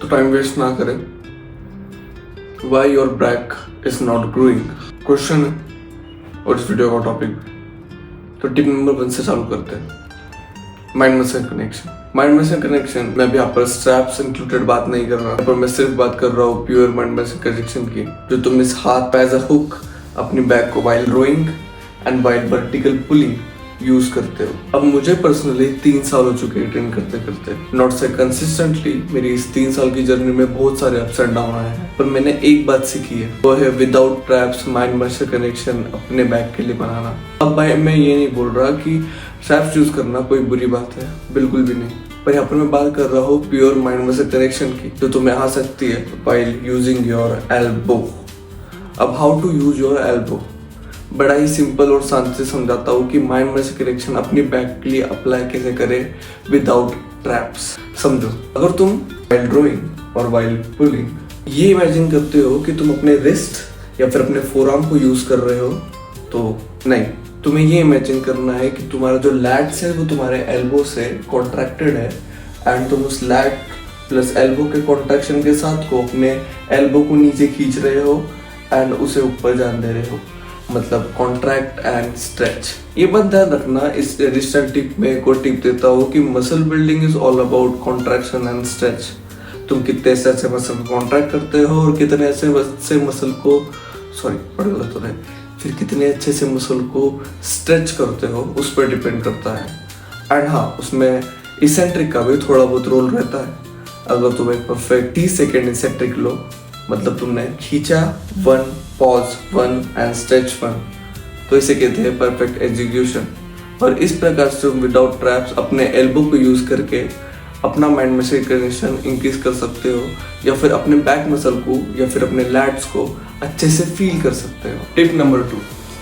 तो time waste ना करें। Why your back is not growing question है और इस वीडियो का टॉपिक। तो टिप नंबर 1 से चालू करते हैं। माइंड मसल कनेक्शन मैं भी यहाँ पर स्ट्रैप्स इंक्लूडेड बात नहीं कर रहा, पर मैं सिर्फ बात कर रहा हूँ प्योर माइंड मसल कनेक्शन की, जो तुम इस हाथ एज अ हुक अपनी बैक को while rowing and while vertical pulling use करते हो। अब मुझे पर्सनली 3 साल हो चुके हैं ट्रेन करते करते, नॉट से कंसिस्टेंटली। मेरी इस 3 साल की जर्नी में बहुत सारे अप्स एंड डाउन आए हैं, पर मैंने एक बात सीखी है, वो है without traps mind muscle connection अपने बैक के लिए बनाना। अब भाई मैं ये नहीं बोल रहा कि ट्रैप्स यूज करना कोई बुरी बात है, बिल्कुल भी नहीं, पर यहाँ पर मैं बात कर रहा हूँ प्योर माइंड मसल कनेक्शन की, जो तुम्हें आ सकती है व्हाइल यूजिंग योर एल्बो। अब how to use your elbow, बड़ा ही सिंपल और शांति से समझाता हूँ कि माइंड मसल कनेक्शन अपनी बैक के लिए अप्लाई कैसे करें विदाउट ट्रैप्स। समझो, अगर तुम वाइल ड्रॉइंग और वाइल पुलिंग ये इमेजिन करते हो कि तुम अपने रिस्ट या फिर अपने फोरआर्म को यूज कर रहे हो, तो नहीं, तुम्हें ये इमेजिन करना है कि तुम्हारा जो लैट्स है वो तुम्हारे एल्बो से कॉन्ट्रैक्टेड है, एंड तुम उस लैट प्लस एल्बो के कॉन्ट्रैक्शन के साथ को अपने एल्बो को नीचे खींच रहे हो एंड उसे ऊपर जान दे रहे हो, मतलब कॉन्ट्रैक्ट एंड स्ट्रेच। ये बात ध्यान रखना। इस एडिशनल टिप में एक और टिप देता हूँ कि muscle building is all about contraction and stretch. तुम कितने ऐसे मसल को कॉन्ट्रैक्ट करते हो और कितने ऐसे मसल को फिर कितने अच्छे से मसल को स्ट्रेच करते हो, उस पर डिपेंड करता है। एंड हाँ, उसमें इसेंट्रिक का भी थोड़ा बहुत रोल रहता है। अगर तुम एक परफेक्ट 30 सेकेंड इसेंट्रिक लो, मतलब तुमने खींचा 1, पॉज 1 एंड स्ट्रेच 1, तो इसे कहते हैं परफेक्ट एग्जीक्यूशन। और इस प्रकार से तुम विदाउट ट्रैप्स अपने एल्बो को यूज करके अपना माइंड मसल कनेक्शन इंक्रीज कर सकते हो, या फिर अपने बैक मसल को या फिर अपने लैट्स को अच्छे से फील कर सकते हो। Tip number 2,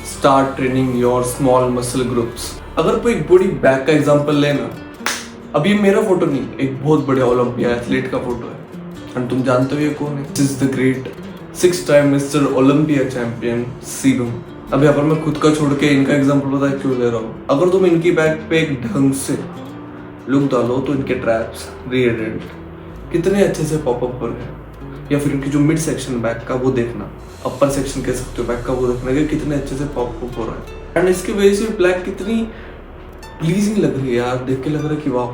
start training your small muscle groups. अगर कोई बड़ी बैक का एग्जांपल लेना, अब ये मेरा फोटो नहीं, एक बहुत बड़े ओलंपिया एथलीट का फोटो है, और तुम जानते हो ये कौन है? This is the great 6 time mister Olympia champion serum. अब यहाँ पर मैं खुद का छोड़ के इनका एग्जांपल पता है क्यों ले रहा हूँ। अगर तुम इनकी बैक पे एक ढंग से लुक डालो तो इनके ट्रैप्स रियर एंड कितने अच्छे से पॉपअप हो रहे हैं, या फिर इनकी जो मिड सेक्शन बैक का वो देखना, अपर सेक्शन कह सकते हो बैक का वो देखना कि कितने अच्छे से पॉपअप हो रहा है। एंड इसकी वजह से ब्लैक कितनी प्लीजिंग लग रही है यार, देख के लग रहा है कि वाह,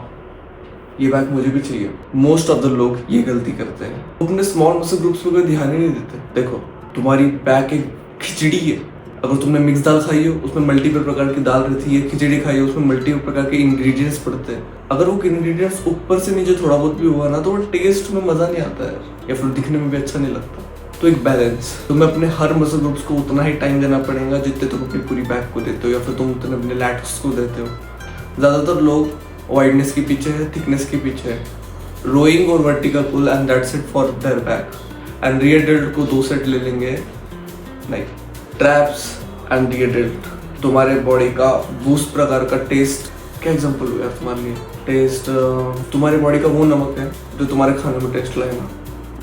ये बैक मुझे भी चाहिए। मोस्ट ऑफ द लोग ये गलती करते हैं, वो अपने स्मॉल मसल ग्रुप्स पर कोई ध्यान ही नहीं देते। देखो, तुम्हारी बैक एक खिचड़ी है। अगर तुमने मिक्स दाल खाई हो, उसमें मल्टीपल प्रकार की दाल रहती है, खिचड़ी खाई हो, उसमें मल्टीपल प्रकार के इंग्रेडिएंट्स पड़ते हैं। अगर वो इंग्रेडिएंट्स ऊपर से नीचे थोड़ा बहुत भी हुआ ना, तो वो टेस्ट में मजा नहीं आता है, या फिर दिखने में भी अच्छा नहीं लगता। तो एक बैलेंस, तुम्हें अपने हर मसल ग्रुप्स को उतना ही टाइम देना पड़ेगा जितने तुम अपनी पूरी बैक को देते हो, या फिर तुम उतने अपने लैट्स को देते हो। ज्यादातर लोग वाइडनेस के पीछे है, थिकनेस के पीछे है, रोइंग और vertical pull, and that's it for their back. And rear delt को 2 सेट ले लेंगे, नहीं, ट्रैप्स एंड रियर डेल्ट तुम्हारे बॉडी का बूस्ट प्रकार का टेस्ट। क्या एग्जांपल हुआ यार तुम्हारे लिए? टेस्ट, तुम्हारे बॉडी का वो नमक है जो तुम्हारे खाने में टेस्ट लाएगा।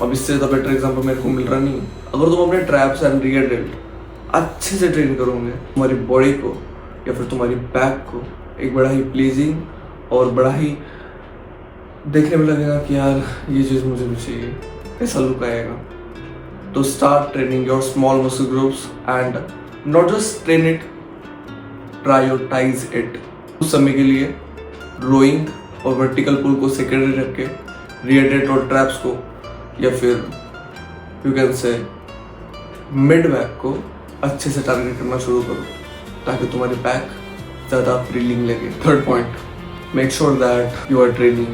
अब इससे ज़्यादा बेटर एग्जांपल मेरे को मिल रहा नहीं है। अगर तुम अपने ट्रैप्स एंड रियर डेल्ट अच्छे से ट्रेन करोगे, तुम्हारी बॉडी को या फिर तुम्हारी बैक को एक बड़ा ही प्लीजिंग और बड़ा ही देखने में लगेगा कि यार ये चीज़ मुझे भी चाहिए, ऐसा लुक आएगा। तो start training your small muscle groups and not just train it, prioritise it. उस समय के लिए रोइंग और वर्टिकल पुल को सेकेंडरी रख के रियर डेल्ट और ट्रैप्स को, या फिर you can say mid back को अच्छे से टारगेट करना शुरू करो, ताकि तुम्हारी बैक ज़्यादा अपीलिंग लगे। Third point, make sure that you are training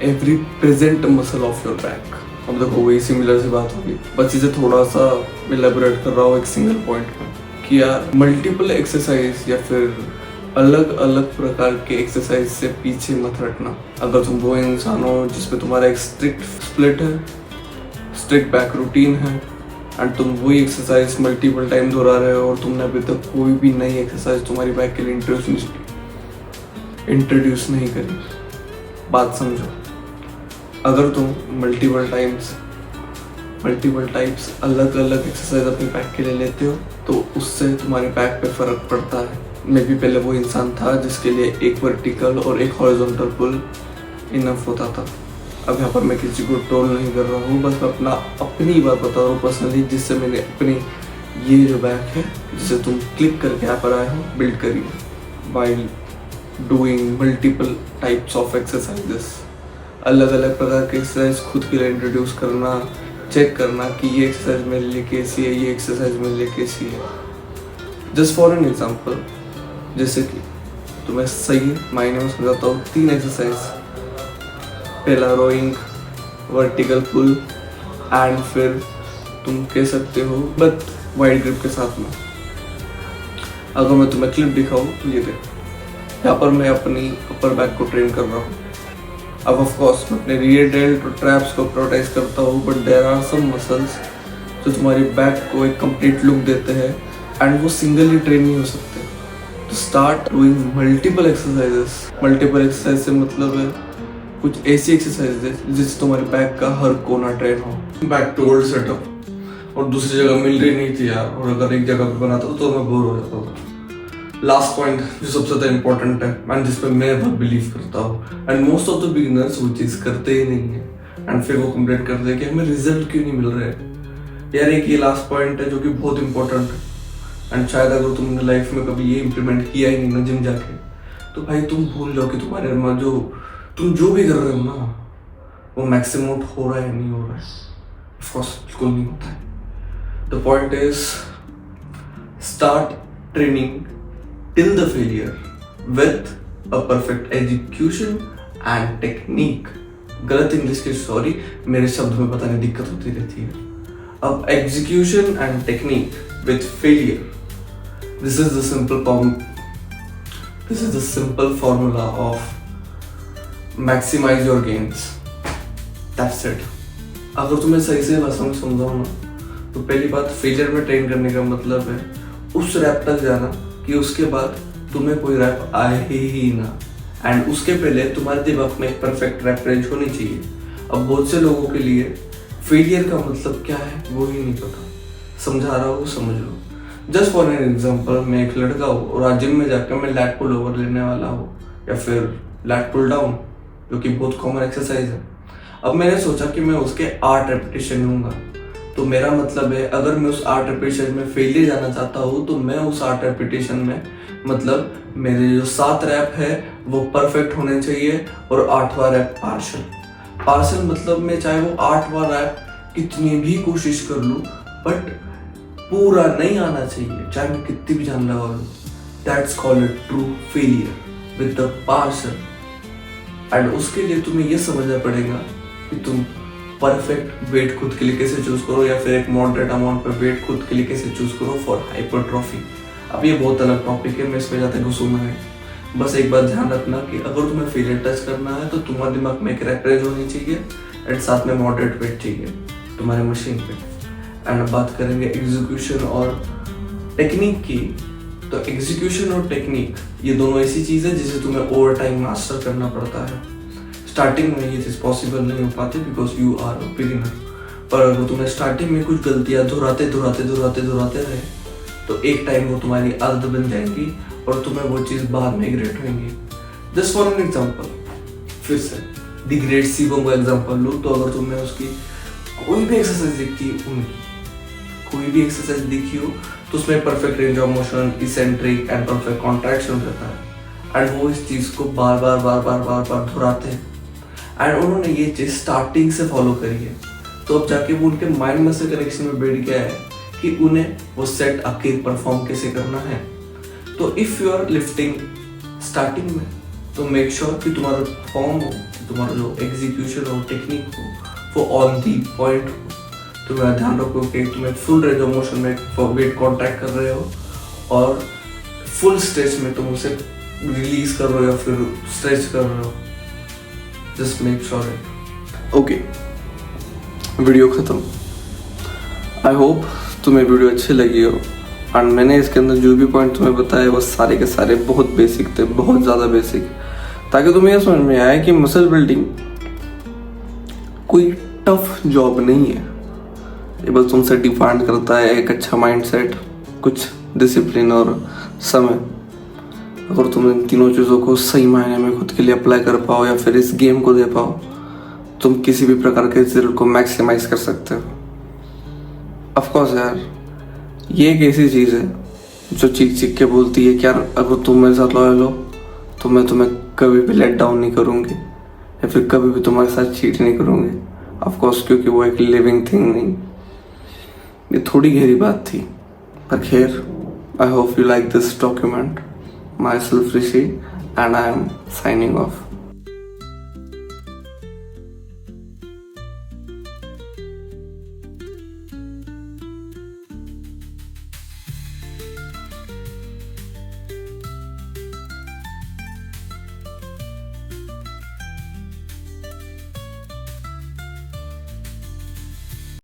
every present muscle of your back. अब देखो, वही सिमिलर सी बात होगी, बस इसे थोड़ा सा इलेबोरेट कर रहा हूँ एक सिंगल पॉइंट में, कि यार मल्टीपल एक्सरसाइज या फिर अलग अलग प्रकार के एक्सरसाइज से पीछे मत हटना। अगर तुम वो इंसान हो जिसमें तुम्हारा एक स्ट्रिक्ट स्प्लिट है, स्ट्रिक्ट बैक रूटीन है, एंड तुम वही एक्सरसाइज मल्टीपल टाइम दोहरा रहे हो, और तुमने अभी तक कोई भी नई एक्सरसाइज तुम्हारी बैक के लिए इंट्रोड्यूस नहीं करी, बात समझो। अगर तुम मल्टीपल टाइप्स अलग अलग एक्सरसाइज अपनी बैक के लिए लेते हो, तो उससे तुम्हारी बैक पे फर्क पड़ता है। मैं भी पहले वो इंसान था जिसके लिए एक वर्टिकल और एक हॉरिजॉन्टल पुल इनफ होता था, अब यहाँ पर मैं किसी को ट्रोल नहीं कर रहा हूँ, बस मैं अपनी बात बता रहा हूँ पर्सनली, जिससे मैंने अपनी ये जो बैक है जिसे तुम क्लिक करके यहाँ पर आए हो बिल्ड करी है while doing multiple types of exercises. अलग अलग प्रकार के एक्सरसाइज खुद के लिए इंट्रोड्यूस करना, चेक करना कि ये एक्सरसाइज मेरे लिए कैसी है, ये एक्सरसाइज मेरे लिए कैसी है। जस्ट फॉर एन एग्जाम्पल, जैसे कि तुम्हें सही मायने में समझाता हूँ 3 एक्सरसाइज। पहला रोइंग, वर्टिकल पुल एंड फिर तुम कह सकते हो बट वाइड ग्रिप के साथ में। अगर मैं तुम्हें क्लिप दिखाऊँ तो ये देख, यहाँ पर मैं अपनी अपर बैक को ट्रेन कर रहा हूँ। अब ऑफ कोर्स मैं अपने रियर डेल्ट और ट्रैप्स को प्रोटेक्ट करता हूँ, but there are some muscles जो तुम्हारी बैक को एक कंप्लीट लुक देते हैं एंड वो सिंगली ट्रेन नहीं हो सकते। तो start doing multiple exercises. Multiple exercise से मतलब है कुछ ऐसी एक्सरसाइज है जिससे तुम्हारे बैक का हर कोना ट्रेन हो। बैक टू ओल्ड सेटअप, और दूसरी जगह मिल रही नहीं थी यार, और अगर एक जगह पे बनाता तो मैं बोर हो जाता था। लास्ट पॉइंट जो सबसे ज़्यादा इंपॉर्टेंट है एंड जिस पे मैं बहुत बिलीव करता हूँ and most of the beginners वो चीज़ करते ही नहीं है एंड फिर वो कंप्लेंट करते हैं कि हमें रिजल्ट क्यों नहीं मिल रहे यार। एक ये लास्ट पॉइंट है जो कि बहुत इंपॉर्टेंट है एंड शायद अगर तुमने लाइफ में कभी ये इम्प्लीमेंट किया ही नहीं ना जिम जाके, तो भाई तुम भूल जाओ कि तुम्हारे में जो तुम जो भी कर रहे हो ना वो मैक्सिमम हो रहा है नहीं हो रहा है। ऑफ कोर्स बिल्कुल नहीं होता है। The point is start training till the failure with a perfect execution and technique। गलत इंग्लिश की सॉरी, मेरे शब्द में पता नहीं दिक्कत होती रहती है। अब execution and technique with failure, this is the simple formula of maximize your gains, that's it। अगर तुम्हें सही से भाषा में समझाऊँ ना तो पहली बात, फेलियर में ट्रेन करने का मतलब है उस रैप तक जाना कि उसके बाद तुम्हें कोई रैप आए ही ना, एंड उसके पहले तुम्हारे दिमाग में एक परफेक्ट रैप रेंज होनी चाहिए। अब बहुत से लोगों के लिए फेलियर का मतलब क्या है वो ही नहीं पता। समझा रहा हूँ, समझ लो। जस्ट फॉर एन एग्जांपल, मैं एक लड़का हूँ और आज जिम में जाकर मैं लैट पुल ओवर लेने वाला हूँ या फिर लैट पुल डाउन, जो कि बहुत कॉमन एक्सरसाइज है। अब मैंने सोचा कि मैं उसके 8 रेपिटेशन लूँगा, तो मेरा मतलब है अगर मैं उस 8 रेपिटेशन में फेलियर जाना चाहता हूँ तो मैं उस 8 रेपिटेशन में मतलब मेरे जो 7 रैप है वो परफेक्ट होने चाहिए और 8वां रैप पार्शल मतलब मैं चाहे वो 8वां रैप कितनी भी कोशिश कर लूँ बट पूरा नहीं आना चाहिए, चाहे मैं कितनी भी जान लगा लूँ। That's called true failure with the partial. And उसके लिए तुम्हें ये समझना पड़ेगा कि तुम परफेक्ट वेट खुद के लिए कैसे चूज करो या फिर एक मॉडरेट अमाउंट पे वेट खुद के लिए कैसे चूज करो फॉर हाइपरट्रॉफी। अब ये बहुत अलग टॉपिक है, मैं इसमें ज़्यादा घुसूंगा नहीं। बस एक बात ध्यान रखना कि अगर तुम्हें फेलियर टच करना है तो तुम्हारे दिमाग में एक रैप रेंज होनी चाहिए एंड साथ में मॉडरेट वेट चाहिए तुम्हारे मशीन पे। एंड बात करेंगे एग्जीक्यूशन और टेक्निक की, तो एग्जीक्यूशन और टेक्निक ये दोनों ऐसी चीज़ है जिसे तुम्हें ओवर टाइम मास्टर करना पड़ता है। स्टार्टिंग में ये चीज़ पॉसिबल नहीं हो पाती because you are a beginner, पर अगर तुम्हें स्टार्टिंग में कुछ गलतियाँ दोहराते रहे तो एक टाइम वो तुम्हारी आदत बन जाएगी और तुम्हें वो चीज़ बाद में ग्रेट होंगी। जस्ट फॉर एन एग्जाम्पल, फिर से द ग्रेट सीबो का एग्जाम्पल लो, तो अगर तुम्हें उसकी कोई भी एक्सरसाइज दिखती है, उनकी कोई भी एक्सरसाइज दिखी हो तो उसमें perfect range of motion, eccentric and perfect contraction रहता है एंड वो इस चीज़ को बार बार दोहराते हैं एंड उन्होंने ये चीज़ स्टार्टिंग से फॉलो करी है। तो अब जाके वो उनके माइंड में से कनेक्शन में बैठ गया है कि उन्हें वो सेट आखिर परफॉर्म कैसे करना है। तो if you are lifting starting में तो मेक श्योर कि तुम्हारा फॉर्म हो, तुम्हारा जो एग्जीक्यूशन हो, टेक्निक हो, वो ऑन दी पॉइंट हो। तुम्हें ध्यान रखो कि तुम्हें फुल रेंज ऑफ मोशन में वेट कॉन्ट्रैक्ट कर रहे हो और फुल स्ट्रेच में तुम उसे रिलीज कर रहे हो या फिर स्ट्रेच कर रहे हो। Just make sure it. Okay, video खत्म। आई होप तुम्हें वीडियो अच्छी लगी हो एंड मैंने इसके अंदर जो भी पॉइंट तुम्हें बताए वो सारे के सारे बहुत बेसिक थे, बहुत ज़्यादा बेसिक, ताकि तुम्हें यह समझ में आए कि मसल बिल्डिंग कोई टफ जॉब नहीं है। ये बस तुमसे डिमांड करता है एक अच्छा माइंडसेट, कुछ डिसिप्लिन और समय। अगर तुम इन तीनों चीज़ों को सही मायने में खुद के लिए अप्लाई कर पाओ या फिर इस गेम को दे पाओ तुम किसी भी प्रकार के रिजल्ट को मैक्सिमाइज कर सकते हो। ऑफ कोर्स यार, ये एक ऐसी चीज़ है जो चीख चीख के बोलती है कि यार अगर तुम मेरे साथ लॉयल हो तो मैं तुम्हें कभी भी लेट डाउन नहीं करूँगी या फिर कभी भी तुम्हारे साथ चीट नहीं करूँगी। ऑफ कोर्स, क्योंकि वो एक लिविंग थिंग नहीं। ये थोड़ी गहरी बात थी, पर खैर, I hope you like this document. My self Rishi, and I am signing off.